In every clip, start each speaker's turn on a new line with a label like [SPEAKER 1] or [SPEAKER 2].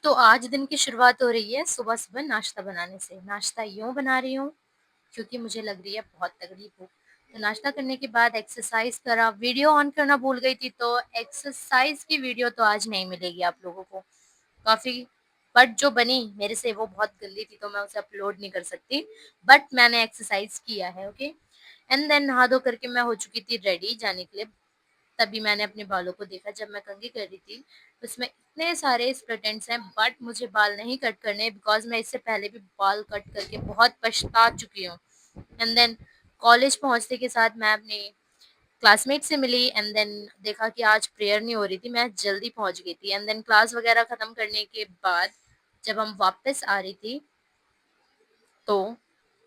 [SPEAKER 1] तो आज दिन की शुरुआत हो रही है सुबह-सुबह नाश्ता बनाने से। नाश्ता यूँ बना रही हूँ क्योंकि मुझे लग रही है बहुत तगड़ी भूख। तो नाश्ता करने के बाद एक्सरसाइज़ करा, वीडियो ऑन करना भूल गई थी तो एक्सरसाइज़ की वीडियो तो आज नहीं मिलेगी आप लोगों को। काफ़ी बट जो बनी मेरे से वो बहुत गंदी थी तो मैं उसे अपलोड नहीं कर सकती। बट मैंने एक्सरसाइज़ किया है, ओके? एंड देन नहा धो करके मैं हो चुकी थी रेडी जाने के लिए। तभी मैंने अपने बालों को देखा जब मैं कंघी कर रही थी, उसमें इतने सारे स्प्लिटेंट्स हैं बट मुझे बाल नहीं कट करने बिकॉज़ मैं इससे पहले भी बाल कट करके बहुत पछता चुकी हूँ। एंड देन कॉलेज पहुँचने के साथ मैं अपने क्लासमेट से मिली एंड देन देखा कि आज प्रेयर नहीं हो रही थी, मैं जल्दी पहुँच गई थी एंड देन क्लास वगैरह खत्म करने के बाद जब हम वापस आ रही थी तो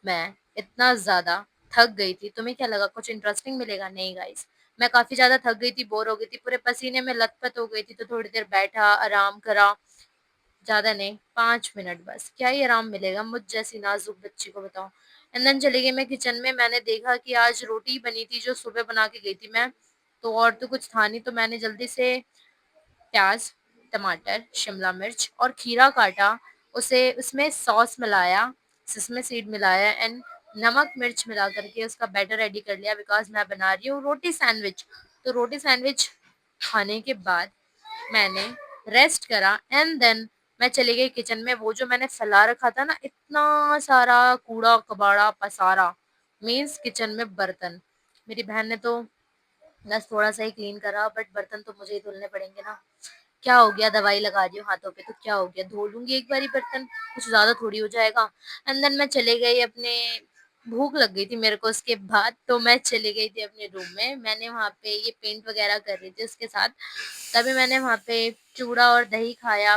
[SPEAKER 1] मैं इतना ज़्यादा थक गई थी। तुम्हें क्या लगा कुछ इंटरेस्टिंग मिलेगा? नहीं गाइस, मैं काफ़ी ज़्यादा थक गई थी, बोर हो गई थी, पूरे पसीने में लथपथ हो गई थी, तो थोड़ी देर बैठा, आराम करा, ज़्यादा नहीं 5 मिनट बस। क्या ही आराम मिलेगा मुझ जैसी नाज़ुक बच्ची को बताओ। एंड देन चली गई मैं किचन में, मैंने देखा कि आज रोटी बनी थी जो सुबह बना के गई थी मैं, तो और तो कुछ था नहीं तो मैंने जल्दी से प्याज़, टमाटर, शिमला मिर्च और खीरा काटा, उसे उसमें सॉस मिलाया, सिसमी सीड मिलाया एंड नमक मिर्च मिला करके उसका बैटर रेडी कर लिया बिकॉज़ मैं बना रही हूँ रोटी सैंडविच। तो रोटी सैंडविच खाने के बाद मैंने रेस्ट करा एंड देन मैं चली गई किचन में। वो जो मैंने फैला रखा था ना इतना सारा कूड़ा-कबाड़ा पसारा, मीन्स किचन में बर्तन। मेरी बहन ने तो बस थोड़ा-सा ही क्लीन करा बट बर्तन तो मुझे ही धुलने पड़ेंगे ना। क्या हो गया दवाई लगा रही हूँ हाथों पे तो क्या हो गया, धो लूँगी एक बारी बर्तन, कुछ ज़्यादा थोड़ी हो जाएगा। एंड देन मैं चली गई अपने भूख लग गई थी मेरे को उसके बाद तो मैं चली गई थी अपने रूम में। मैंने वहाँ पे ये पेंट वगैरह कर रही थी उसके साथ, तभी मैंने वहाँ पे चूड़ा और दही खाया।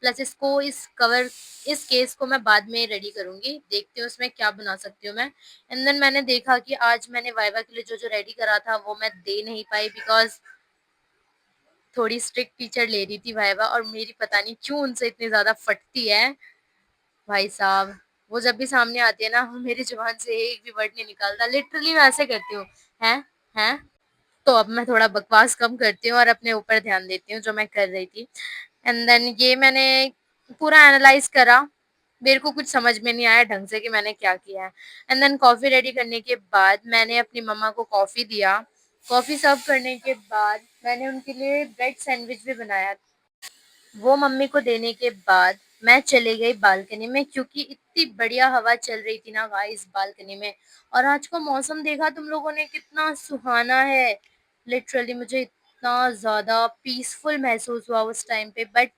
[SPEAKER 1] प्लस इसको इस केस को मैं बाद में रेडी करूँगी, देखती हूँ उसमें क्या बना सकती हूँ मैं। एंड देन मैंने देखा कि आज मैंने वाइवा के लिए जो-जो रेडी करा था वो मैं दे नहीं पाई बिकॉज़ थोड़ी स्ट्रिक्ट टीचर ले रही थी वाइवा और मेरी पता नहीं क्यों उनसे इतनी ज़्यादा फटती है, भाई साहब। वो जब भी सामने आती है ना, मेरी ज़ुबान से एक भी वर्ड नहीं निकलता, लिटरली मैं ऐसे करती हूँ, हैं? हैं? तो अब मैं थोड़ा बकवास कम करती हूँ और अपने ऊपर ध्यान देती हूँ, जो मैं कर रही थी। एंड देन ये मैंने पूरा एनालाइज़ करा, मेरे को कुछ समझ में नहीं आया ढंग से कि मैंने क्या किया है। एंड देन कॉफ़ी रेडी करने के बाद मैंने अपनी मम्मा को कॉफ़ी दिया। कॉफ़ी सर्व करने के बाद मैंने उनके लिए ब्रेड सैंडविच भी बनाया। वो मम्मी को देने के बाद मैं चली गई बालकनी में क्योंकि इतनी बढ़िया हवा चल रही थी ना गाइस बालकनी में। और आज का मौसम देखा तुम लोगों ने कितना सुहाना है। लिटरली मुझे इतना ज़्यादा पीसफुल महसूस हुआ उस टाइम पे बट